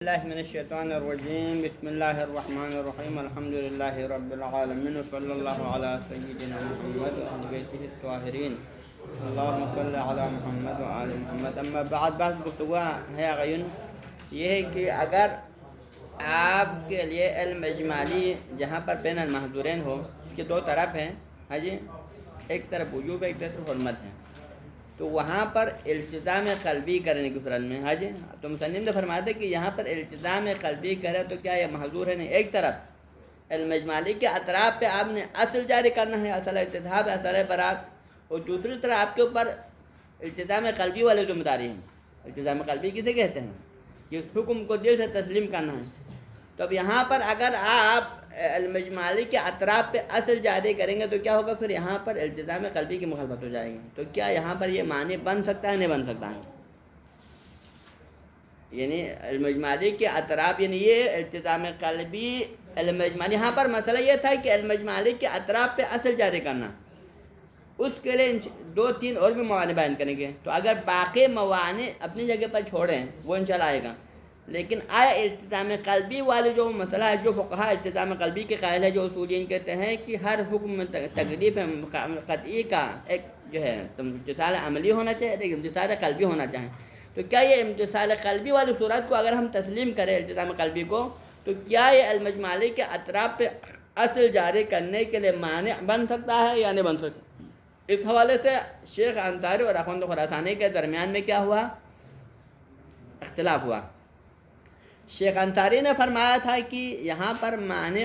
الله من الشيطان الرجيم. بسم الله الرحمن الرحيم. الحمد لله رب العالمين، وصلى الله على سيدنا محمد وعلى بيته الطاهرين. اللهم صل على محمد وآل محمد. اما بعد، بات گفتگو ہے غیون یہ ہے کہ اگر آپ کے لیے علم اجمالی جہاں پر بین المحظورین ہو کہ دو طرف ہیں، ہاں جی، ایک طرف وجوب ایک طرف حرمت ہے، تو وہاں پر التزام قلبی کرنے کی صورت میں، ہاں جی، تو مصنف نے فرمایا تھا کہ یہاں پر التزام قلبی کرے تو کیا یہ محظور ہے؟ نہیں. ایک طرف علم اجمالی کے اطراف پہ آپ نے اصل جاری کرنا ہے، اصل اتحاد، اصل برات، اور دوسری طرف آپ کے اوپر التزام قلبی والے ذمہ داری ہیں. التزام قلبی کسے کہتے ہیں؟ کہ حکم کو دل سے تسلیم کرنا ہے. تو اب یہاں پر اگر آپ علم اجمالی کے اطراف پہ اصل جاری کریں گے تو کیا ہوگا؟ پھر یہاں پر التزام قلبی کی مخالفت ہو جائے گی. تو کیا یہاں پر یہ معنی بن سکتا ہے؟ نہیں بن سکتا ہے. یعنی علم اجمالی کے اطراف، یعنی یہ التزام قلبی علم اجمالی، یہاں پر مسئلہ یہ تھا کہ علم اجمالی کے اطراف پہ اصل جاری کرنا، اس کے لیے دو تین اور بھی موانع بیان کریں گے. تو اگر باقی موانع اپنی جگہ پر چھوڑیں وہ انشاءاللہ آئے گا، لیکن آیا التزام قلبی والے جو مسئلہ ہے، جو فقہا التزام قلبی کے قائل ہے، جو اصولین کہتے ہیں کہ ہر حکم میں تکلیف قطعی کا ایک جو ہے امتثال عملی ہونا چاہیے، ایک امتثال قلبی ہونا چاہیے. تو کیا یہ امتثال قلبی والی صورت کو اگر ہم تسلیم کریں التزام قلبی کو، تو کیا یہ علم اجمالی کے اطراف پہ اصل جاری کرنے کے لیے مانع بن سکتا ہے یا نہیں بن سکتا؟ اس حوالے سے شیخ انصاری اور اخوند خراسانی کے درمیان میں کیا ہوا؟ اختلاف ہوا. شیخ انصاری نے فرمایا تھا کہ یہاں پر معنی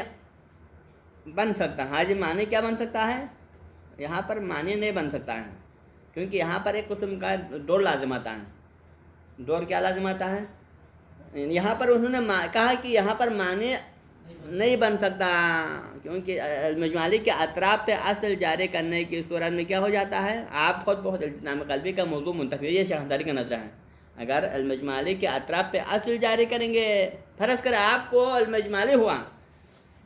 بن سکتا ہے. ہاں جی، معنی کیا بن سکتا ہے؟ یہاں پر معنی نہیں بن سکتا ہے، کیونکہ یہاں پر ایک قسم کا دور لازم آتا ہے. دور کیا لازم آتا ہے؟ یہاں پر انہوں نے کہا کہ یہاں پر معنی نہیں بن سکتا، کیونکہ علم اجمالی کے اطراف پہ اصل جاری کرنے کی صورت میں کیا ہو جاتا ہے؟ آپ خود بہت التزام قلبی کا موضوع منتخب، یہ شیخ انصاری کا نظر ہے. اگر علم اجمالی کے اطراف پہ اصل جاری کریں گے، فرض کریں آپ کو علم اجمالی ہوا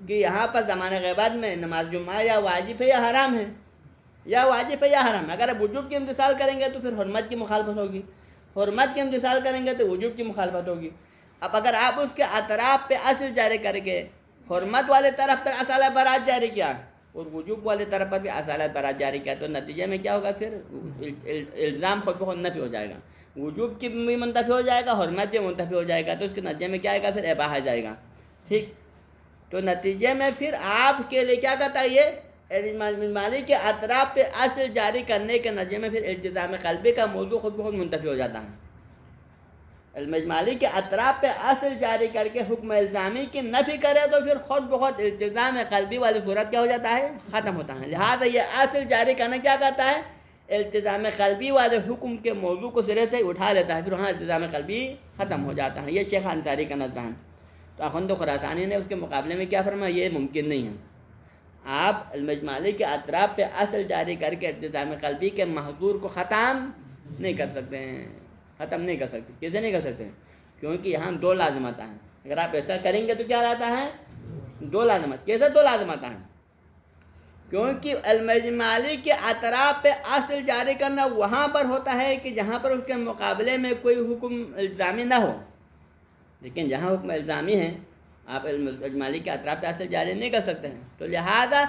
کہ یہاں پر زمانہ غیبت میں نماز جمعہ یا واجب ہے یا حرام ہے، یا واجب ہے یا حرام ہے. اگر آپ وجوب کی امتثال کریں گے تو پھر حرمت کی مخالفت ہوگی، حرمت کی امتثال کریں گے تو وجوب کی مخالفت ہوگی. اب اگر آپ اس کے اطراف پہ اصل جاری کر کے حرمت والے طرف پر اصل برات جاری کیا اور وجوب والے طرف پر بھی اصل برات جاری کیا، تو نتیجے میں کیا ہوگا؟ پھر الزام خود بخود نفی ہو جائے گا، وجوب کی بھی منتفی ہو جائے گا، حرمت بھی منتفی ہو جائے گا. تو اس کے نتیجے میں کیا آئے گا؟ پھر اباحہ آ جائے گا. ٹھیک، تو نتیجے میں پھر آپ کے لیے کیا کہتا ہے؟ یہ علم اجمالی کے اطراف پہ اصل جاری کرنے کے نتیجے میں پھر التزام قلبی کا موضوع خود بخود منتفی ہو جاتا ہے. علم اجمالی کے اطراف پہ اصل جاری کر کے حکم الزامی کی نفی کرے تو پھر خود بخود التزام قلبی والی صورت کیا ہو جاتا ہے؟ ختم ہوتا ہے. لہذا یہ اصل جاری کرنا کیا کہتا ہے؟ التزام قلبی والے حکم کے موضوع کو سرے سے اٹھا لیتا ہے، پھر وہاں التزام قلبی ختم ہو جاتا ہے. یہ شیخ انصاری کا نظر ہے. تو اخوند خراسانی نے اس کے مقابلے میں کیا فرمایا؟ یہ ممکن نہیں ہے. آپ علم اجمالی کے اطراف پہ اصل جاری کر کے التزام قلبی کے محظور کو ختم نہیں کر سکتے ہیں. ختم نہیں کر سکتے. کیسے نہیں کر سکتے؟ کیونکہ یہاں دو لازمات ہیں. اگر آپ ایسا کریں گے تو کیا رہتا ہے؟ دو لازمات. کیسے دو لازمات ہیں؟ کیونکہ علم اجمالی کے اطراف پہ اصل جاری کرنا وہاں پر ہوتا ہے کہ جہاں پر اس کے مقابلے میں کوئی حکم الزامی نہ ہو. لیکن جہاں حکم الزامی ہے آپ علم اجمالی کے اطراف پہ اصل جاری نہیں کر سکتے ہیں. تو لہذا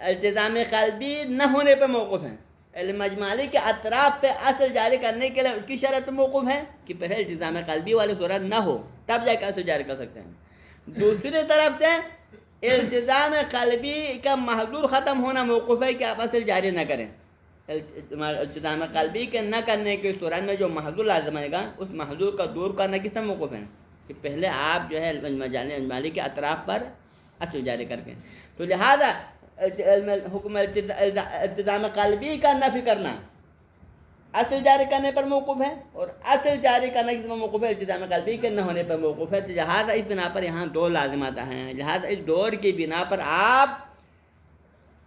التزام قلبی نہ ہونے پہ موقف ہے. علم اجمالی کے اطراف پہ اصل جاری کرنے کے لیے اس کی شرط موقف ہے کہ پہلے التزام قلبی والی صورت نہ ہو، تب جا کے اصل جاری کر سکتے ہیں. دوسری طرف سے التزام قلبی کا محظور ختم ہونا موقف ہے کہ آپ اصل جاری نہ کریں. التزام قلبی کے نہ کرنے کی صورت میں جو محظور لازم آئے گا، اس محظور کا دور کرنا کس طرح موقف ہے؟ کہ پہلے آپ جو ہے اجمالی کے اطراف پر اصل جاری کر کے. تو لہذا حکم التزام قلبی کا نفی کرنا اصل جاری کرنے پر موقف ہے، اور اصل جاری کرنے کی موقف ہے التزام قلبی کے نہ ہونے پر موقف ہے. لہٰذا اس بنا پر یہاں دو لازمات ہیں. لہٰذا اس دور کی بنا پر آپ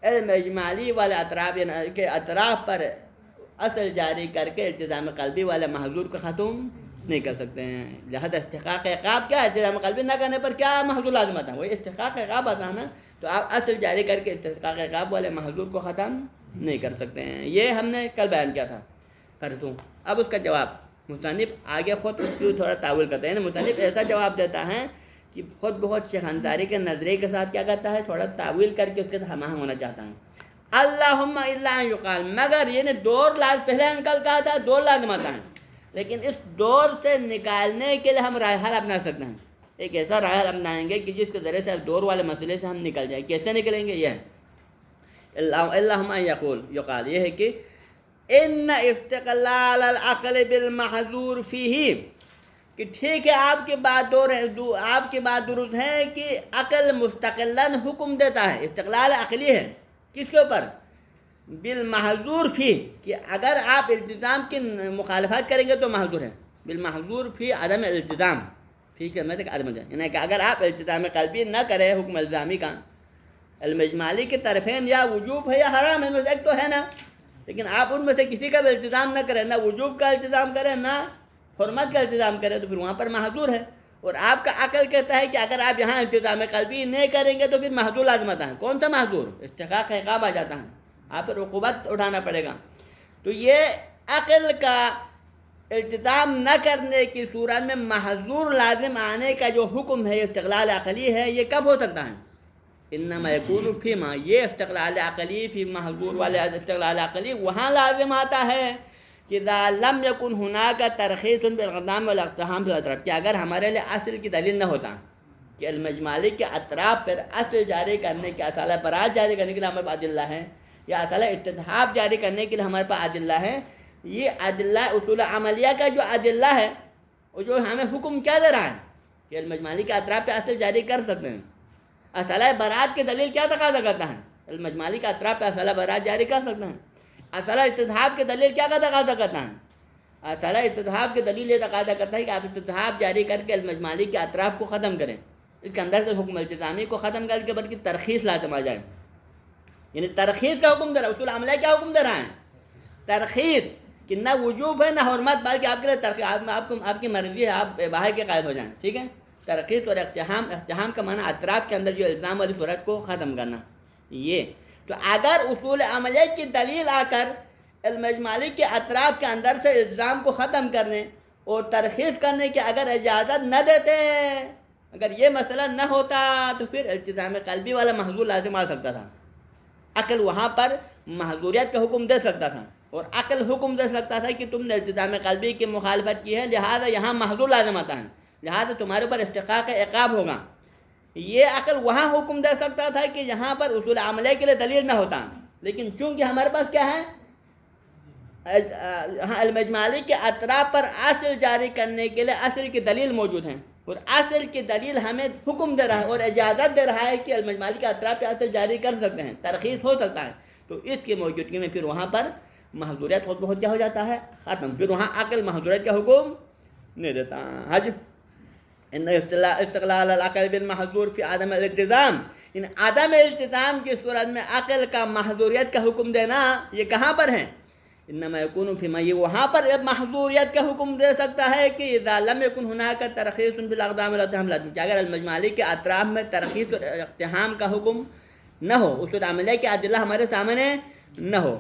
علم اجمالی والے اطراف کے اطراف پر اصل جاری کر کے التزام قلبی والے محظور کو ختم نہیں کر سکتے ہیں. لہذا استحقاق عقاب کیا ہے؟ التزام قلبی نہ کرنے پر کیا محظور لازمات ہیں؟ وہی استحقاق عقاب آتا ہے نا. تو آپ اصل جاری کر کے استحقاق عقاب والے محظور کو ختم نہیں کر سکتے ہیں. یہ ہم نے کل بیان کیا تھا. کر دوں اب اس کا جواب. مصنف آگے خود اس کی تھوڑا تعویل کرتا ہے، یعنی مصنف ایسا جواب دیتا ہے کہ خود بہت شیخ انصاری کے نظریے کے ساتھ کیا کرتا ہے، تھوڑا تعویل کر کے اس کے ہم آہنگ ہونا چاہتا ہے۔ اللہم الا ان یقال، مگر یہ دور لاز پہلے انکل کہا تھا دور لازم آتا ہے، لیکن اس دور سے نکالنے کے لیے ہم رائے حل اپنا سکتے ہیں، ایک ایسا رائے حل اپنائیں گے کہ جس کے ذریعے سے دور والے مسئلے سے ہم نکل جائیں۔ کیسے نکلیں گے؟ یہ اللہم ان یقال، یہ ہے کہ ان استقلال العقل بالمحظور فیہ، کہ ٹھیک ہے آپ کی بات درست ہے کہ عقل مستقلاً حکم دیتا ہے، استقلال عقلی ہے کس کے اوپر؟ بالمحظور فی، کہ اگر آپ التزام کی مخالفت کریں گے تو محظور ہے، بالمحظور فی عدم التزام، ٹھیک ہے، میں دیکھ عدم التزام، یعنی کہ اگر آپ التزام قلبی نہ کریں حکم الزامی کا، علم اجمالی کے طرفین یا وجوب ہے یا حرام ہے، ایک تو ہے نا، لیکن آپ ان میں سے کسی کا بھی التزام نہ کریں، نہ وجوب کا التزام کریں نہ حرمت کا التزام کریں، تو پھر وہاں پر محظور ہے۔ اور آپ کا عقل کہتا ہے کہ اگر آپ یہاں التزام قلبی نہیں کریں گے تو پھر محظور لازم آتا ہے۔ کون سا محظور؟ استحقاق عقاب آ جاتا ہے، آپ پر عقوبت اٹھانا پڑے گا۔ تو یہ عقل کا التزام نہ کرنے کی صورت میں محظور لازم آنے کا جو حکم ہے، استقلال عقلی ہے، یہ کب ہو سکتا ہے؟ انما یکون فیما، یہ استقلال عقلی فی محظور والے استقلال عقلی وہاں لازم آتا ہے کہ اذا لم یکن ہناک ترخیص بالاقدام والاقتحام فی الاطراف، کہ اگر ہمارے لیے اصل کی دلیل نہ ہوتا کہ علم اجمالی کے اطراف پر اصل جاری کرنے کے، اصالہ برات جاری کرنے کے لیے ہمارے پاس ادلہ ہے، یا اصالہ استحباب جاری کرنے کے لیے ہمارے پاس ادلہ ہے، یہ ادلہ اصول عملیہ کا جو ادلہ ہے وہ جو ہمیں حکم کیا دے رہا ہے کہ علم اجمالی کے اطراف پہ اصل جاری کر سکتے ہیں۔ اصالہ برات کی دلیل کیا تقاضا کرتا ہے؟ علم اجمالی کے اطراف پہ اصالہ برات جاری کر سکتے ہیں۔ اصالہ استحباب کی دلیل کیا کا تقاضا کرتا ہے؟ اصالہ استحباب کی دلیل یہ تقاضا کرتا ہے کہ آپ استحباب جاری کر کے علم اجمالی کے اطراف کو ختم کریں، اس کے اندر سے حکم التزامی کو ختم کر کے بلکہ ترخیص لازم آ جائے، یعنی ترخیص کا حکم دے رہا ہے۔ اصول عملیہ کیا حکم دے رہا ہے؟ ترخیص، کہ نہ وجوب ہے نہ حرمت، بلکہ آپ کے لیے ترخیص، آپ کی مرضی ہے، آپ باہر کے قائل ہو جائیں، ٹھیک ہے۔ ترخیص اور اقتحام کا معنی اطراف کے اندر جو الزام والی صورت کو ختم کرنا، یہ تو اگر اصول عملیہ کی دلیل آ کر علم اجمالی کے اطراف کے اندر سے الزام کو ختم کرنے اور ترخیص کرنے کی اگر اجازت نہ دیتے، اگر یہ مسئلہ نہ ہوتا تو پھر التزام قلبی والا محظور لازم آ سکتا تھا، عقل وہاں پر محظوریت کا حکم دے سکتا تھا، اور عقل حکم دے سکتا تھا کہ تم نے التزام قلبی کی مخالفت کی ہے، لہذا یہاں محظور لازم آتا ہے، لہذا تمہارے اوپر استحقاق عقاب ہوگا۔ یہ عقل وہاں حکم دے سکتا تھا کہ یہاں پر اصول عملیہ کے لیے دلیل نہ ہوتا، لیکن چونکہ ہمارے پاس کیا ہے، علم اجمالی کے اطراف پر اصل جاری کرنے کے لیے اصل کی دلیل موجود ہے، اور اصل کی دلیل ہمیں حکم دے رہا ہے اور اجازت دے رہا ہے کہ علم اجمالی کے اطراف پہ اصل جاری کر سکتے ہیں، ترخیص ہو سکتا ہے، تو اس کی موجودگی میں پھر وہاں پر محظوریت خود بہت کیا ہو جاتا ہے، ختم، پھر وہاں عقل محظوریت کا حکم نہیں دیتا۔ حج ان استقلال العقل بالمحظور فی عدم الالتزام، ان عدم التزام کی صورت میں عقل کا محظوریت کا حکم دینا یہ کہاں پر ہے؟ انما یکون فیما، یہ وہاں پر محظوریت کا حکم دے سکتا ہے کہ اذا لم یکن ہناک ترخیص بالاقدام والاقتحام، کہ اگر علم اجمالی کے اطراف میں ترخیص اور اقتحام کا حکم نہ ہو، اصول عملیہ کے ادلہ ہمارے سامنے نہ ہو،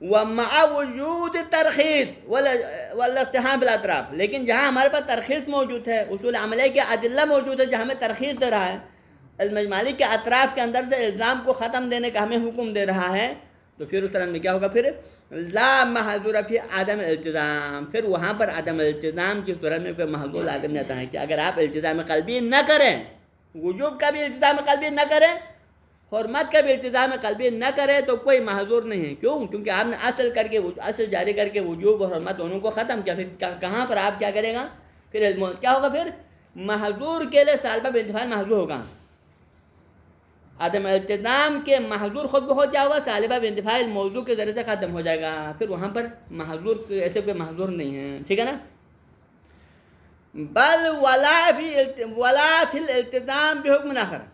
ومع وجود ترخیص والاقتحام بالاطراف، لیکن جہاں ہمارے پاس ترخیص موجود ہے، اصول عملیہ کے ادلہ موجود ہے جو ہمیں ترخیص دے رہا ہے، علم اجمالی کے اطراف کے اندر سے الزام کو ختم دینے کا ہمیں حکم دے رہا ہے، تو پھر اس طرح میں کیا ہوگا، پھر لا محظور فی عدم الالتزام، پھر وہاں پر عدم الالتزام کی صورت میں کوئی محظور لازم نہیں آتا ہے کہ اگر آپ التزام قلبی نہ کریں، وجوب کا بھی التزام قلبی نہ کریں، حرمت کا بھی التزام قلبی نہ کرے، تو کوئی محظور نہیں ہے۔ کیوں؟ کیونکہ آپ نے اصل جاری کر کے وجوب اور حرمت دونوں کو ختم کیا، پھر کہاں پر آپ کیا کرے گا، پھر کیا ہوگا، پھر محظور کے لیے سالبہ بانتفاع محظور ہوگا، عدم التزام کے محظور خود بہت کیا ہوگا، سالبہ بانتفاع موضوع کے ذریعے سے ختم ہو جائے گا، پھر وہاں پر محظور ایسے کوئی محظور نہیں ہے، ٹھیک ہے نا۔ بل ولا فی الالتزام بحکم آخر،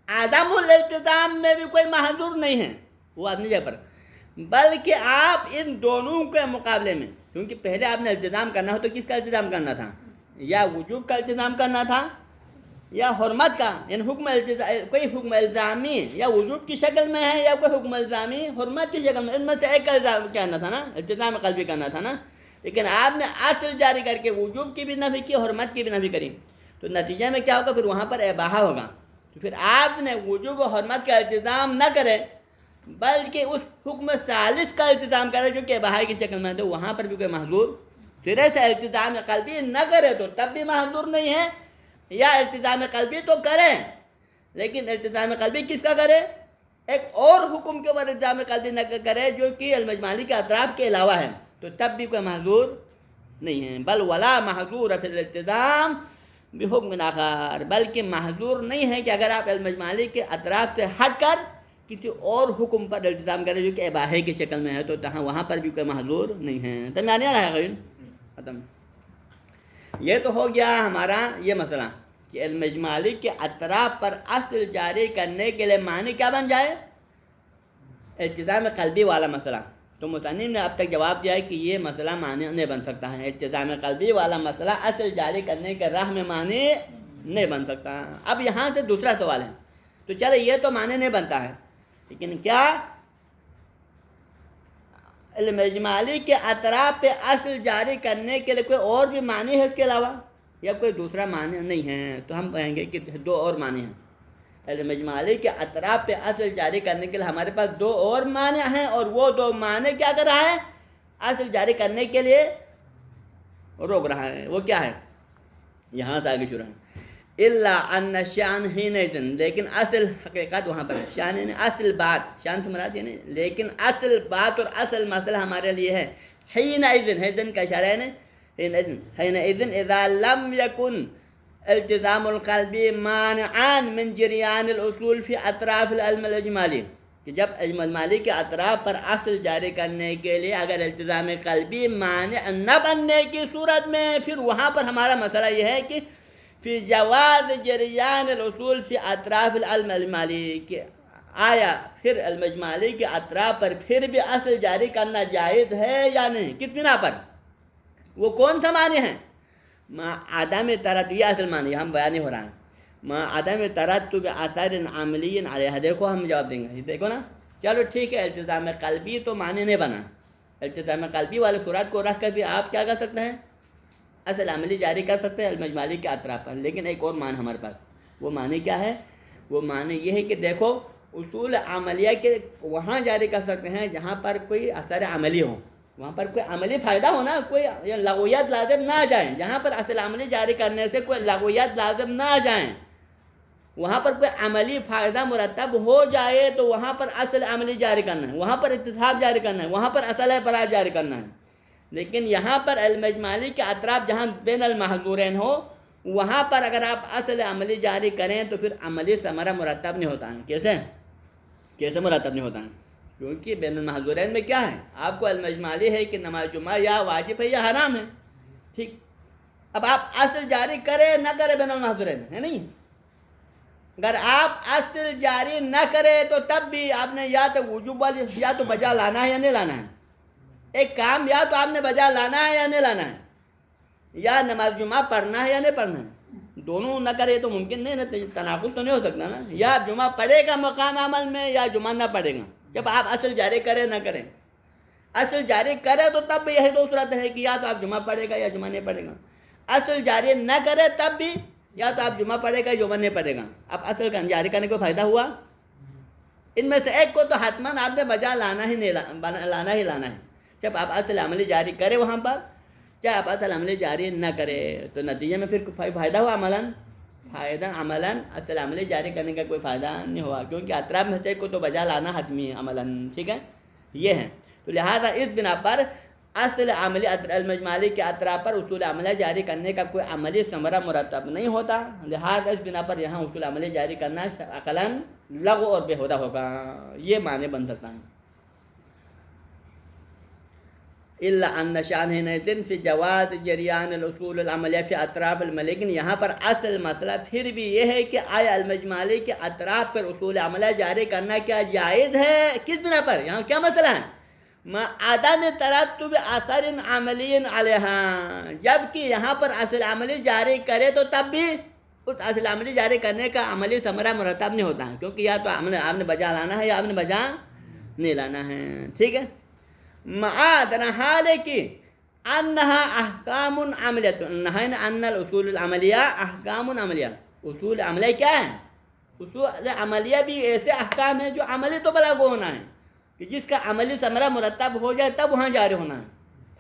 عدم الالتزام میں بھی کوئی محظور نہیں ہے، وہ اپنی جگہ پر، بلکہ آپ ان دونوں کے مقابلے میں، کیونکہ پہلے آپ نے التزام کرنا ہو تو کس کا التزام کرنا تھا، یا وجوب کا التزام کرنا تھا یا حرمت کا، یعنی کوئی حکم الزامی یا وجوب کی شکل میں ہے یا کوئی حکم الزامی حرمت کی شکل میں، ان میں سے ایک کا الزام کرنا تھا نا، التزام قلبی کرنا تھا نا۔ لیکن آپ نے اصل جاری کر کے وجوب کی بھی نفی کی، حرمت کی بھی نفی کری، تو نتیجہ میں کیا ہوگا؟ پھر وہاں پر اباحہ ہوگا. تو پھر آپ نے وجوب و حرمت کا التزام نہ کرے بلکہ اس حکم ثالث کا التزام کرے جو کہ اباحہ کی شکل میں ہے، تو وہاں پر بھی کوئی محظور سرے سے التزام قلبی نہ کرے تو تب بھی محظور نہیں ہے، یا التزام قلبی تو کریں لیکن التزام قلبی کس کا کرے؟ ایک اور حکم کے اوپر التزام قلبی نہ کرے جو کہ المجمالی کے اطراف کے علاوہ ہے، تو تب بھی کوئی محظور نہیں ہے. بل ولا محظور فی الالتزام بحکم آخر، بلکہ محظور نہیں ہے کہ اگر آپ المجمالی کے اطراف سے ہٹ کر کسی اور حکم پر التزام کریں جو کہ اباحے کی شکل میں ہے، تو وہاں پر بھی کوئی محظور نہیں ہے. تم آنے آ رہا ہے غیر ختم. یہ تو ہو گیا ہمارا یہ مسئلہ کہ المجمالی کے اطراف پر اصل جاری کرنے کے لیے معنی کیا بن جائے؟ التزام قلبی والا مسئلہ. تو مصنف نے اب تک جواب دیا ہے کہ یہ مسئلہ معنی نہیں بن سکتا ہے، التزام قلبی والا مسئلہ اصل جاری کرنے کے راہ میں معنی نہیں بن سکتا. اب یہاں سے دوسرا سوال ہے، تو چلے یہ تو معنی نہیں بنتا ہے، لیکن کیا المجمالی کے اطراف پہ اصل جاری کرنے کے لیے کوئی اور بھی معنی ہے اس کے علاوہ، یا کوئی دوسرا معنی نہیں ہے؟ تو ہم کہیں گے کہ دو اور معنی ہیں. المجمالی کے اطراف پہ اصل جاری کرنے کے لیے ہمارے پاس دو اور معنی ہیں، اور وہ دو معنی کیا کر رہا ہے؟ اصل جاری کرنے کے لیے روک رہا ہے. وہ کیا ہے؟ یہاں سے آگے شروع ہے. الا ان شان حینئذ، لیکن اصل حقیقت وہاں پر ہے. شان یعنی اصل بات، شان سے مراد یہ نہیں، لیکن اصل بات اور اصل مسئلہ ہمارے لیے ہے. حینئذ، حینئذ کا اشارہ ہے نا، حینئذ اذا لم یکن التزام القلبی مانعان من جریان الاصول فی اطراف العلم الاجمالی، کہ جب اجمالی کے اطراف پر اصل جاری کرنے کے لیے اگر التزام قلبی مانع نہ بننے کی صورت میں، پھر وہاں پر ہمارا مسئلہ یہ ہے کہ فی جواز جریان الاصول فی اطراف العلم الاجمالی، کہ آیا پھر المجمالی کے اطراف پر پھر بھی اصل جاری کرنا جائز ہے یا نہیں؟ کس بنا پر؟ وہ کون سا معنی ہے؟ ما عدم ترتب، یہ اصل معنی ہم بیان ہو رہا ہے. ما عدم ترتب اثر عملی علیہ. دیکھو ہم جواب دیں گے، دیکھو نا. چلو ٹھیک ہے، التزام قلبی تو معنی نہیں بنا، التزام قلبی والے صورت کو رکھ کر بھی آپ کیا کر سکتے ہیں؟ اصل عملی جاری کر سکتے ہیں المجمالی کے اطراف پر. لیکن ایک اور معنی ہمارے پاس، وہ معنی کیا ہے؟ وہ معنی یہ ہے کہ دیکھو اصول عملیہ کے وہاں جاری کر سکتے ہیں جہاں پر کوئی اثر عملی ہو، وہاں پر کوئی عملی فائدہ ہونا، کوئی لغویات لازم نہ آ جائیں. جہاں پر اصل عملی جاری کرنے سے کوئی لغویات لازم نہ آ جائیں، وہاں پر کوئی عملی فائدہ مرتب ہو جائے تو وہاں پر اصل عملی جاری کرنا ہے، وہاں پر اتصاب جاری کرنا ہے، وہاں پر اصل برات جاری کرنا ہے. لیکن یہاں پر المجمالی کے اطراف جہاں بین المحظورین ہو، وہاں پر اگر آپ اصل عملی جاری کریں تو پھر عملی ثمرہ مرتب نہیں ہوتا ہے. کیسے مرتب نہیں ہوتا ہے؟ کیونکہ بین المحظورین میں کیا ہے؟ آپ کو المجمالی ہے کہ نماز جمعہ یا واجب ہے یا حرام ہے، ٹھیک. اب آپ اصل جاری کرے نہ کرے بین المحظورین ہے نہیں. اگر آپ اصل جاری نہ کرے تو تب بھی آپ نے یا تو وجوب یا تو بجا لانا ہے یا نہیں لانا ہے. ایک کام یا تو آپ نے بجا لانا ہے یا نہیں لانا ہے، یا نماز جمعہ پڑھنا ہے یا نہیں پڑھنا ہے. دونوں نہ کرے تو ممکن نہیں نا، تناقض تو نہیں ہو سکتا نا. یا جمعہ پڑھے گا مقام عمل میں یا جمعہ نہ پڑھے گا. جب آپ اصل جاری کرے نہ کریں، اصل جاری کرے تو تب بھی یہی دو صورت ہے کہ یا تو آپ جمعہ پڑھے گا یا جمعہ نہیں پڑھے گا. اصل جاری نہ کرے تب بھی یا تو آپ جمعہ پڑھے گا یا جمعہ نہیں پڑھے گا. اب اصل جاری کرنے کو فائدہ ہوا، ان میں سے ایک کو تو حتماً آپ نے بجا لانا ہی لانا ہے. جب آپ اصل عملی جاری کرے وہاں پر، چاہے آپ اصل عملی جاری نہ کرے، تو نتیجے میں پھر فائدہ ہوا عملاً اصل عملی جاری کرنے کا کوئی فائدہ نہیں ہوا، کیونکہ اطراف میں سے کو تو بجا لانا حتمی ہے عملاً. ٹھیک ہے، یہ ہے. تو لہٰذا اس بنا پر اصل عملی المجمالی کے اطراف پر اصول عملیہ جاری کرنے کا کوئی عملی ثمرہ مرتب نہیں ہوتا. لہٰذا اس بنا پر یہاں اصول عملی جاری کرنا عقلاً لغو اور بےہودہ ہوگا. یہ معنی بن سکتا ہے. الا ان شان حینئذ فی جواز جریان الاصول العملیہ فی اطراف لیکن یہاں پر اصل مسئلہ پھر بھی یہ ہے کہ آیا المجمالی کے اطراف پر اصول عملیہ جاری کرنا کیا جائز ہے؟ کس بنا پر؟ یہاں کیا مسئلہ ہے؟ ما عدم ترتب اثر عملی علیہا، جبکہ یہاں پر اصل عملی جاری کرے تو تب بھی اس اصل عملی جاری کرنے کا عملی ثمرہ مرتب نہیں ہوتا ہے، کیونکہ یا تو آپ نے بجا لانا ہے یا آپ نے بجا نہیں لانا ہے. ٹھیک ہے. معادن حال ہے کہ انہا احکام عملیہ، نہینا ان الاصول العملیہ احکام عملیہ، اصول عملیہ کیا ہے؟ اصول عملیہ بھی ایسے احکام ہیں جو عملی تو لاگو ہونا ہے، کہ جس کا عملی ثمرہ مرتب ہو جائے تب وہاں جاری ہونا ہے.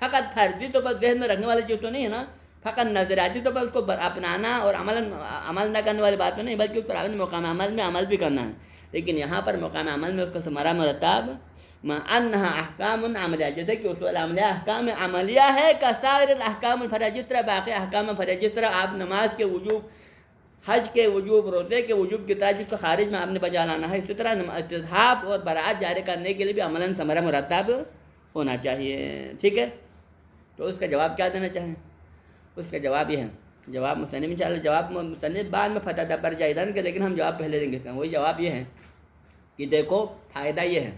فقط فرضی تو بس ذہن میں رکھنے والی چیز تو نہیں ہے نا، فقط نظریاتی تو بس اس کو اپنانا اور عمل نہ کرنے والی بات تو نہیں، بلکہ اس پر اپنے مقام عمل میں عمل بھی کرنا ہے. لیکن یہاں پر مقام عمل میں اس کا ثمرہ مرتب ما انہا احکام عملیہ، جیسے کہ اصول عملیہ احکام عملیہ ہے، کسائر الاحکام الفرعیہ، جس طرح باقی احکام فرعیہ، جس طرح آپ نماز کے وجوب، حج کے وجوب، روزے کے وجوب کی طرح جس کو خارج میں آپ نے بجا لانا ہے، اسی طرح استصحاب اور برات جاری کرنے کے لیے بھی عملاً ثمرہ مرتب ہونا چاہیے. ٹھیک ہے، تو اس کا جواب کیا دینا چاہیں؟ اس کا جواب یہ ہے، جواب مصنف انشاءاللہ جواب مصنف بعد میں فتح دبر جائیدان کے، لیکن ہم جواب پہلے دیں گے. وہی جواب یہ ہے کہ دیکھو فائدہ یہ ہے،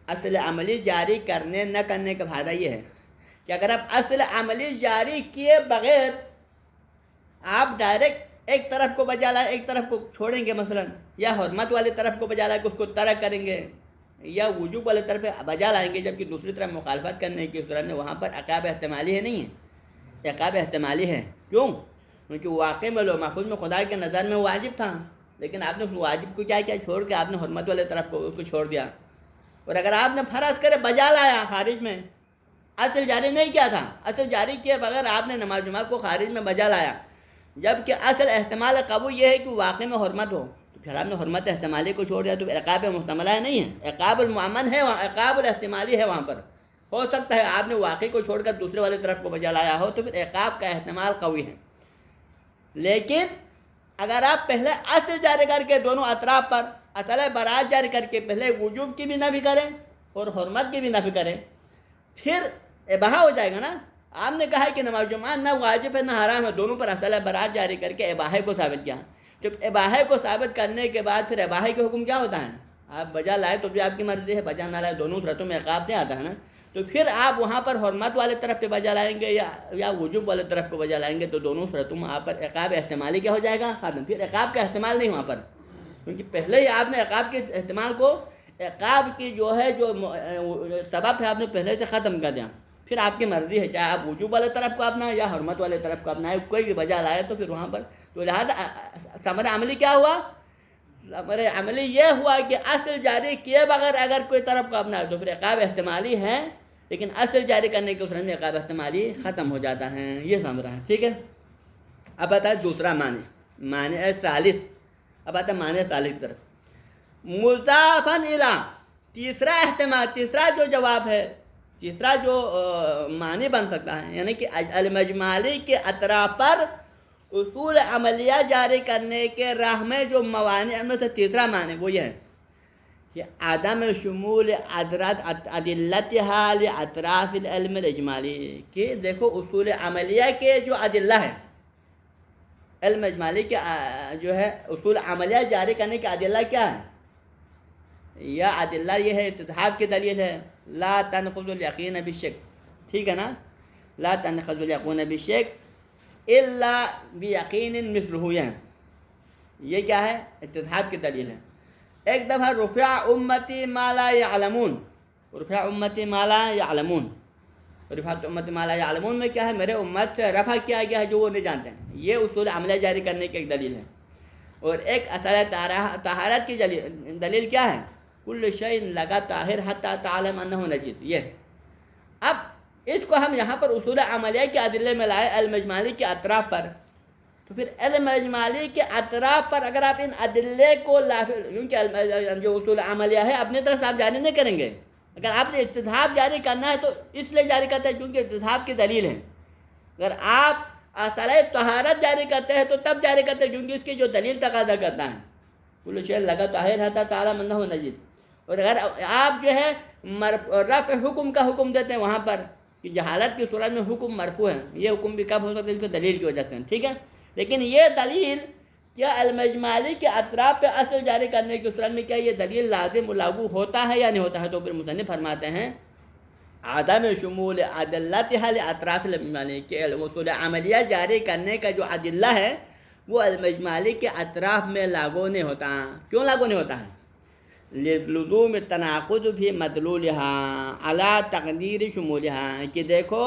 اصل عملی جاری کرنے نہ کرنے کا فائدہ یہ ہے کہ اگر آپ اصل عملی جاری کیے بغیر آپ ڈائریکٹ ایک طرف کو بجا لائے ایک طرف کو چھوڑیں گے، مثلا یا حرمت والی طرف کو بجا لائے کہ اس کو ترک کریں گے، یا وجوب والی طرف بجا لائیں گے جبکہ دوسری طرف مخالفت کرنے کی صورت میں وہاں پر عقاب احتمالی ہے، نہیں ہے، عقاب احتمالی ہے. کیوں؟ کیونکہ واقع میں لوح محفوظ میں خدا کے نظر میں واجب تھا، لیکن آپ نے اس واجب کو کیا چھوڑ کے آپ نے حرمت والے طرف کو چھوڑ دیا. اور اگر آپ نے فرض کرے بجا لایا خارج میں، اصل جاری نہیں کیا تھا، اصل جاری کیے بغیر آپ نے نماز جمعہ کو خارج میں بجا لایا، جبکہ اصل احتمال قبول یہ ہے کہ واقع میں حرمت ہو، تو پھر آپ نے حرمت احتمالی کو چھوڑ دیا تو عقاب محتملہ نہیں ہے، عقاب المعمن ہے، عقاب الاحتمالی ہے. وہاں پر ہو سکتا ہے آپ نے واقعی کو چھوڑ کر دوسرے والی طرف کو بجا لایا ہو تو پھر عقاب کا احتمال قوی ہے. لیکن اگر آپ پہلے اصل جاری کر کے دونوں اطراف پر اصل برات جاری کر کے پہلے وجوب کی بھی نفی کریں اور حرمت کی بھی نفی کریں، پھر اباحہ ہو جائے گا نا. آپ نے کہا کہ نماز جمعہ نہ واجب ہے نہ حرام ہے، دونوں پر اصل برات جاری کر کے اباحہ کو ثابت کیا. جب اباحہ کو ثابت کرنے کے بعد پھر اباحہ کے حکم کیا ہوتا ہے؟ آپ بجا لائے تو بھی آپ کی مرضی ہے، بجا نہ لائے دونوں صورتوں میں عقاب نہیں آتا ہے نا. تو پھر آپ وہاں پر حرمت والے طرف پہ بجا لائیں گے یا وجوب والے طرف کو بجا لائیں گے تو دونوں صورتوں میں آپ پر عقاب احتمالی کیا ہو جائے گا؟ ختم. پھر عقاب کا احتمال نہیں وہاں پر، کیونکہ پہلے ہی آپ نے عقاب کے احتمال کو، عقاب کی جو ہے جو سبب ہے آپ نے پہلے سے ختم کر دیا. پھر آپ کی مرضی ہے، چاہے آپ وجوب والے طرف کو اپنا یا حرمت والے طرف کو اپنا، کوئی بھی بجا لائے تو پھر وہاں پر. تو لہٰذا ثمرہ عملی کیا ہوا؟ ثمرہ عملی یہ ہوا کہ اصل جاری کیے بغیر اگر کوئی طرف کو اپنا تو پھر عقاب احتمالی ہے، لیکن اصل جاری کرنے کے صورت میں عقاب احتمالی ختم ہو جاتا ہے. یہ ثمرہ ہے. ٹھیک ہے، اب آتا ہے دوسرا معنی ثالث. اب آتا ہے معنی ثالث طرف، مضافاً الی، تیسرا احتمال، تیسرا جو جواب ہے، تیسرا جو معنی بن سکتا ہے، یعنی کہ المجمالی کے اطراف پر اصول عملیہ جاری کرنے کے راہ میں جو موانع، ان میں سے تیسرا معنی وہ یہ ہے کہ عدم شمول ادلتھا لاطراف العلم الاجمالی، کہ دیکھو اصول عملیہ کے جو ادلہ ہے، علم اجمالی کے جو ہے اصول عملیہ جاری کرنے کے ادلہ کیا ہے؟ یا ادلہ یہ ہے، استصحاب کی دلیل ہے، لا تنقض الیقین بالشک. ٹھیک ہے نا، لا تنقض الیقین بالشک الا بیقین مثلہ، یہ کیا ہے؟ استصحاب کی دلیل ہے. ایک دفعہ رفع امتی ما لا یعلمون، رفع امتی ما لا یعلمون، رفع امتی ما لا یعلمون میں کیا ہے؟ میرے امت سے رفع کیا گیا ہے جو وہ نہیں جانتے ہیں. یہ اصول عملیہ جاری کرنے کی ایک دلیل ہے. اور ایک اثر طہارت کی دلیل کیا ہے؟ کل شیء لگا طاہر حتی تعلم انہ نجس. یہ اب اس کو ہم یہاں پر اصول عملیہ کے ادلے میں لائے علم اجمالی کے اطراف پر، تو پھر علم اجمالی کے اطراف پر اگر آپ ان ادلے کو کیونکہ جو اصول عملیہ ہے اپنی طرف سے آپ جاری نہیں کریں گے. اگر آپ نے استصحاب جاری کرنا ہے تو اس لیے جاری کرتے ہیں کیونکہ استصحاب کی دلیل ہے. اگر آپ اصل طہارت جاری کرتے ہیں تو تب جاری کرتے ہیں کیونکہ اس کی جو دلیل تقاضا کرتا ہے، کل شیء لگا طاہر حتی تعلم انہ نجس. اور اگر آپ جو ہے رفع حکم کا حکم دیتے ہیں وہاں پر کہ جہالت کی صورت میں حکم مرفوع ہے، یہ حکم بھی کب ہو سکتا ہے؟ اس کی دلیل کی وجہ سے. ٹھیک ہے، لیکن یہ دلیل کیا علم اجمالی کے اطراف پہ اصل جاری کرنے کی صورت میں کیا یہ دلیل لازم و لاگو ہوتا ہے یا نہیں ہوتا ہے؟ تو پھر مصنف فرماتے ہیں عدم شمول ادلتھا لاطراف الاجمالی، کہ اصول عملیہ جاری کرنے کا جو ادلہ ہے وہ علم اجمالی کے اطراف میں لاگو نہیں ہوتا. کیوں لاگو نہیں ہوتا ہے؟ لزوم تناقض بھی مدلولہا علی تقدیر شمولہا، کہ دیکھو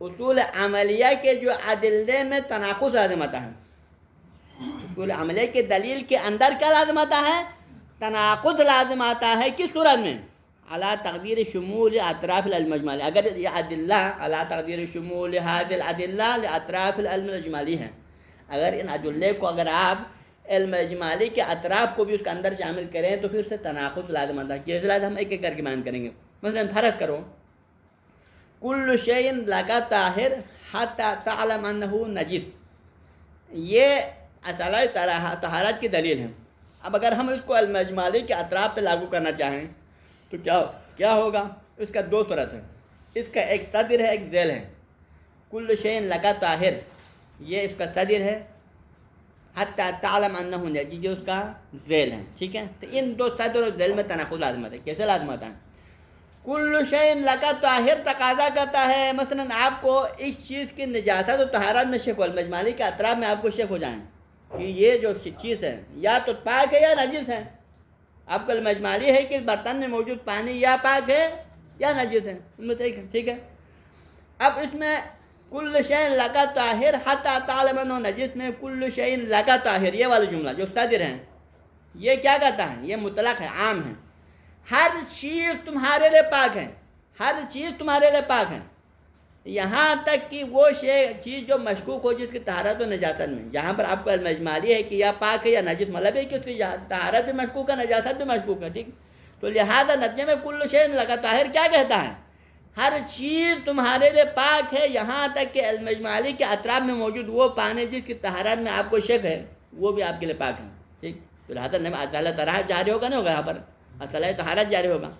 اصول عملیہ کے جو ادلے میں تناقض لازم آتا ہے، اصول عملیہ کے دلیل کے اندر کیا لازم آتا ہے؟ تناقض لازم آتا ہے کس صورت میں؟ علی تقدیر شمول اطراف العلم الاجمالی، اگر یہ ادلہ علی تقدیر شمول هذه الادلہ لاطراف العلم الاجمالی ہے، اگر ان ادلے کو اگر آپ علم اجمالی کے اطراف کو بھی اس کے اندر شامل کریں تو پھر اس سے تناقض لازم آتا ہے۔ جیسے لازم ہم ایک ایک کر کے بیان کریں گے۔ مثلا فرض کرو کل شیء لک طاہر حتی تعلم انہ نجس، یہ اصالہ طہارت کی دلیل ہے۔ اب اگر ہم اس کو علم اجمالی کے اطراف پہ لاگو کرنا چاہیں تو کیا ہوگا؟ اس کا دو صورت ہے، اس کا ایک صدر ہے ایک ذیل ہے۔ کل شیء لک طاہر، یہ اس کا صدر ہے، حتی تعلم انہ نجس جو اس کا ذیل ہے، ٹھیک ہے؟ تو ان دو صدر اور ذیل میں تناقض لازم آتا ہے۔ کیسے لازم آتا ہے؟ کل شیء لک طاہر تقاضا کرتا ہے مثلا آپ کو اس چیز کی نجاست و طہارت میں شک ہو، علم اجمالی کے اطراف میں آپ کو شک ہو جائیں کہ یہ جو چیز ہے یا تو پاک ہے یا نجس ہے۔ آپ کو علم اجمالی ہے کہ اس برتن میں موجود پانی یا پاک ہے یا نجس ہے، ان میں سے ایک ہے، ٹھیک ہے؟ اب اس میں کل شیء لک طاہر حتی تعلم انہ نجس میں کل شیء لک طاہر، یہ والا جملہ جو صدر ہے یہ کیا کہتا ہے؟ یہ مطلق ہے، عام ہے، ہر چیز تمہارے لیے پاک ہے، ہر چیز تمہارے لیے پاک ہے، یہاں تک کہ وہ چیز جو مشکوک ہو جس کی طہارت و نجاست میں، جہاں پر آپ کو علم اجمالی ہے کہ یا پاک ہے یا نجس، مطلب ہے کہ اس کی طہارت بھی مشکوک ہے نجاست بھی مشکوک ہے، ٹھیک؟ تو لہذا نتیجے میں کل شیء لک طاہر کیا کہتا ہے؟ ہر چیز تمہارے لیے پاک ہے، یہاں تک کہ علم اجمالی کے اطراف میں موجود وہ پانی جس کی طہارت میں آپ کو شک ہے وہ بھی آپ کے لیے پاک ہے، ٹھیک؟ تو لہذا اصالہ طہارت جاری ہوگا نہیں ہوگا، یہاں پر اصالہ طہارت جاری ہوگا۔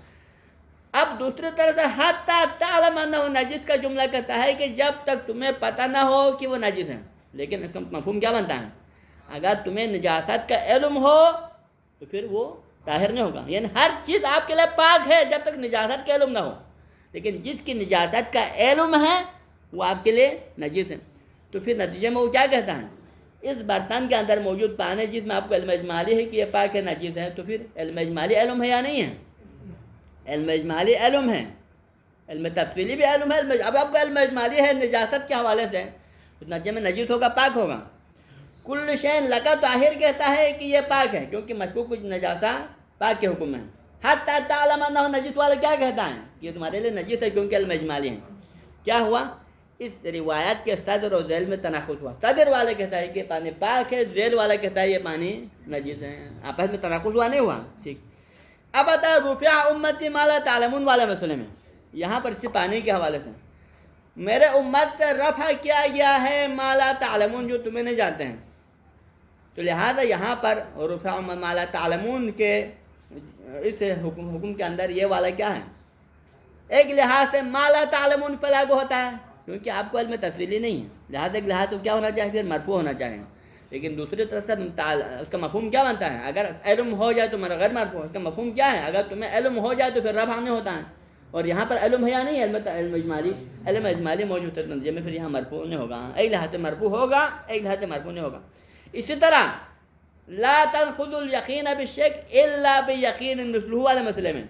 اب دوسری طرح سے حتی تعلم انہ نجس کا جملہ کہتا ہے کہ جب تک تمہیں پتہ نہ ہو کہ وہ نجس ہے، لیکن اس کا مفہوم کیا بنتا ہے؟ اگر تمہیں نجاست کا علم ہو تو پھر وہ طاہر نہیں ہوگا، یعنی ہر چیز آپ کے لیے پاک ہے جب تک نجاست کا علم نہ ہو، لیکن جس کی نجاست کا علم ہے وہ آپ کے لیے نجس ہے۔ تو پھر نتیجے میں وہ کیا کہتا ہے؟ اس برتن کے اندر موجود پانی جس میں آپ کو علم اجمالی ہے کہ یہ پاک ہے نجس ہے، تو پھر علم اجمالی علم ہے یا نہیں ہے؟ علم اجمالی علم ہے، علم تفصیلی بھی علم ہے۔ اب آپ کو علم اجمالی ہے نجاست کے حوالے سے، تو نتیجے میں نجس ہوگا، پاک ہوگا۔ کل شیء لک طاہر کہتا ہے کہ یہ پاک ہے کیونکہ مشکوک کچھ نجاسہ پاک کے حکم ہے۔ حتی تعلم انہ نجس والا کیا کہتا ہے؟ یہ تمہارے لیے نجس ہے کیونکہ علم اجمالی ہے۔ کیا ہوا؟ اس روایت کے صدر اور ذیل میں تناقض ہوا، صدر والا کہتا ہے کہ پانی پاک ہے، ذیل والا کہتا ہے یہ پانی نجس ہے، آپس میں تناقض ہوا نہیں ہوا، ٹھیک؟ اب آتا ہے رفع امتی ما لا تعلمون والے مسئلے میں، یہاں پر صرف پانی کے حوالے سے میرے امت سے رفع کیا گیا ہے ما لا تعلمون جو تمہیں نہیں جانتے ہیں، تو لہذا یہاں پر رفع ما لا تعلمون کے اس حکم کے اندر یہ والا کیا ہے؟ ایک لحاظ سے ما لا تعلمون پہ لاگو ہوتا ہے کیونکہ آپ کو علم تفصیلی نہیں ہے، لہٰذا ایک لحاظ سے کیا ہونا چاہیے؟ پھر مرفوع ہونا چاہیے، لیکن دوسری طرف سے اس کا مفہوم کیا بنتا ہے؟ اگر علم ہو جائے تو غیر مرفوع، اس کا مفہوم کیا ہے؟ اگر تمہیں علم ہو جائے تو پھر رفع نہیں ہوتا ہے، اور یہاں پر علم ہے یا نہیں؟ علم اجمالی موجود ہے، نتیجے میں پھر یہاں مرفوع نہیں ہوگا، ایک لحاظ سے مرفوع ہوگا ایک لحاظ سے مرفوع نہیں ہوگا۔ اسی طرح لا تنقض الیقین بالشک الا بیقین مثلہ والے مسئلے میں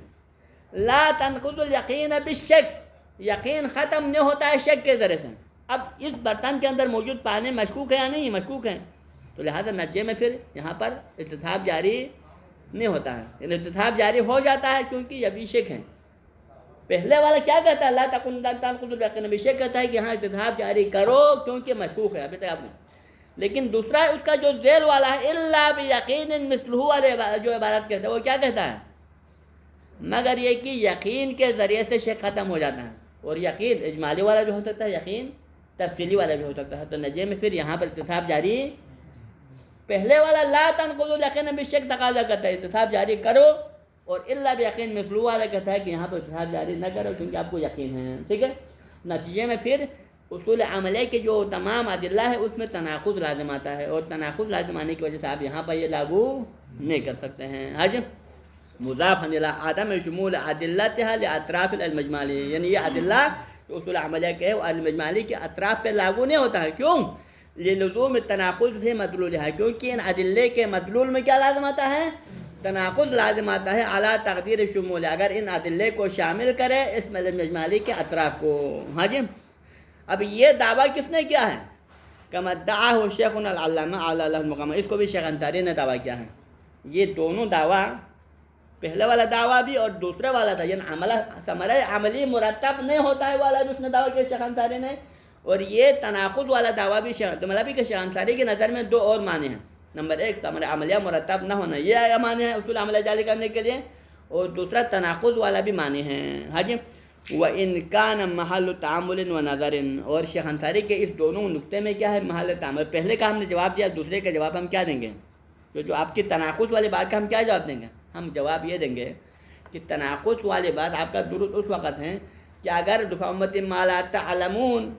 لا تنقض الیقین بالشک، یقین ختم نہیں ہوتا ہے شک کے ذریعے سے۔ اب اس برتن کے اندر موجود پانی مشکوک ہے یا نہیں؟ مشکوک ہے، تو لہذا نتیجے میں پھر یہاں پر استتھاب جاری نہیں ہوتا ہے، یعنی استتھاب جاری ہو جاتا ہے کیونکہ یہ بھی شک ہے۔ پہلے والا کیا کہتا ہے؟ لا تنقض الیقین بالشک کہتا ہے کہ ہاں استتھاب جاری کرو کیونکہ مشکوک ہے ابھی تک آپ نے، لیکن دوسرا اس کا جو ذیل والا ہے الا بیقین مثلہ والے جو عبارت کہتا ہے وہ کیا کہتا ہے؟ مگر یہ کہ یقین کے ذریعے سے شک ختم ہو جاتا ہے، اور یقین اجمالی والا بھی ہو سکتا ہے، یقین تفصیلی والا بھی ہو سکتا ہے، تو نتیجے میں پھر یہاں پر استتھاب جاری، پہلے والا لا تنقض الیقین بالشک تقاضا کرتا ہے استتھاب جاری کرو، اور الا بیقین مثلہ والا کہتا ہے کہ یہاں پر استتھاب جاری نہ کرو کیونکہ آپ کو یقین ہے، ٹھیک ہے؟ نتیجے میں پھر اصول عملے کے جو تمام ادلہ ہے اس میں تناقض لازم آتا ہے، اور تناقض لازم آنے کی وجہ سے آپ یہاں پر یہ لاگو نہیں کر سکتے ہیں۔ حج مضاف الی عدم شمول ادلتها لاطراف العلم الاجمالی، یعنی یہ ادلہ جو اصول عملیہ کے ہے وہ علم اجمالی کے اطراف پہ لاگو نہیں ہوتا ہے، کیوں؟ لزوم التناقض سے مدلولها، کیونکہ ان ادلے کے مدلول میں کیا لازم آتا ہے؟ تناقض لازم آتا ہے اعلیٰ تقدیر شمول، اگر ان ادلے کو شامل کرے اس علم اجمالی کے اطراف کو. ہاں جی، اب یہ دعویٰ کس نے کیا ہے؟ کما ادعاہ شیخنا العلامہ اعلیٰ المقام، اس کو بھی شیخ انصاری نے دعویٰ کیا ہے. یہ دونوں دعویٰ، پہلے والا دعویٰ بھی اور دوسرے والا تھا، یعنی ثمرہ عملی مرتب نہیں ہوتا ہے والا بھی اس نے دعویٰ کیا شیخ انصاری نے، اور یہ تناقض والا دعویٰ بھی تو مطلب کہ شیخ انصاری کی نظر میں دو اور معنی ہیں. نمبر ایک ثمرہ عملیہ مرتب نہ ہونا، یہ معنی ہے اصول عملیہ جاری کرنے کے لیے، اور دوسرا تناقض والا بھی معنی ہے. ہاں جی، وَإِنْ كَانَ مَحَلُّ تَعَامُلٍ وَنَظَرٍ، اور شیخ انصاری کے اس دونوں نقطے میں کیا ہے محل تعامل. پہلے کا ہم نے جواب دیا، دوسرے کا جواب ہم کیا دیں گے؟ جو آپ کی تناقض والی بات کا ہم کیا جواب دیں گے؟ ہم جواب یہ دیں گے کہ تناقض والی بات آپ کا درست اس وقت ہے کہ اگر دفع امت ما لا تعلمون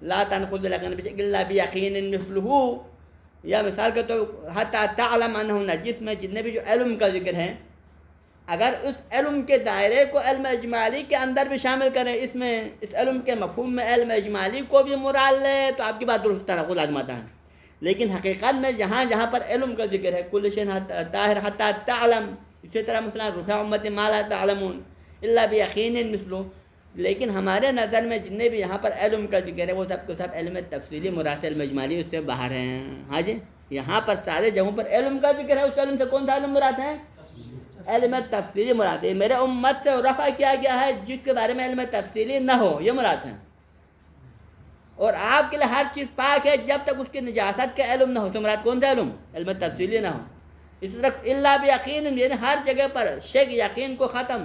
لا تنقض لکن بشک اللہ بیقین مثلہ، یا مثال کے تو حتی تعلم انہ نجس میں جتنے بھی جو علم کا ذکر ہے، اگر اس علم کے دائرے کو علم اجمالی کے اندر بھی شامل کریں، اس میں اس علم کے مفہوم میں علم اجمالی کو بھی مراد لے، تو آپ کی بات درست تناقض لازم آتا ہے. لیکن حقیقت میں جہاں پر علم کا ذکر ہے، کل شیء طاہر حتی تعلم، اسی طرح مثلا رفع امت ما لا تعلمون الا بیقین مثلہ، لیکن ہمارے نظر میں جتنے بھی یہاں پر علم کا ذکر ہے وہ سب کو سب علم تفصیلی مراد علم اجمالی اس سے باہر ہیں. ہاں جی، یہاں پر سارے جگہوں پر علم کا ذکر ہے، اس علم سے کون سا علم مراد ہے؟ علم تفصیلی مراد ہے. میرے امت سے رفع کیا گیا ہے جس کے بارے میں علم تفصیلی نہ ہو، یہ مراد ہے. اور آپ کے لیے ہر چیز پاک ہے جب تک اس کی نجاست کا علم نہ ہو، تو مراد کون سا علم؟ علم تفصیلی نہ ہو. اس طرح اللہ بیقین، یعنی ہر جگہ پر شک یقین کو ختم،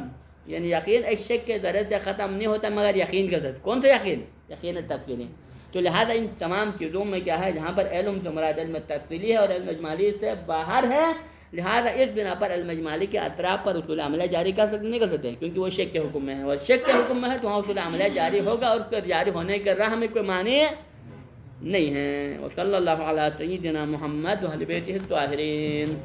یعنی یقین ایک شک کے ذریعے سے ختم نہیں ہوتا مگر یقین کے ذریعے. کون سا یقین؟ یقین تفصیلی. تو لہذا ان تمام چیزوں میں کیا ہے، جہاں پر علم سے مراد علم تفصیلی ہے اور علم اجمالی سے باہر ہے، لہذا اس بنا پر علم اجمالی کے اطراف پر اصول عملیہ جاری کر سکتے نہیں کر سکتے، کیونکہ وہ شک کے حکم میں ہے، اور شک کے حکم میں ہے تو وہاں اصول عملیہ جاری ہوگا، اور اس پر جاری ہونے کے راہ میں کوئی معنی نہیں ہے. وصلی اللہ علی سیدنا محمد و اہل بیتہ الطاہرین.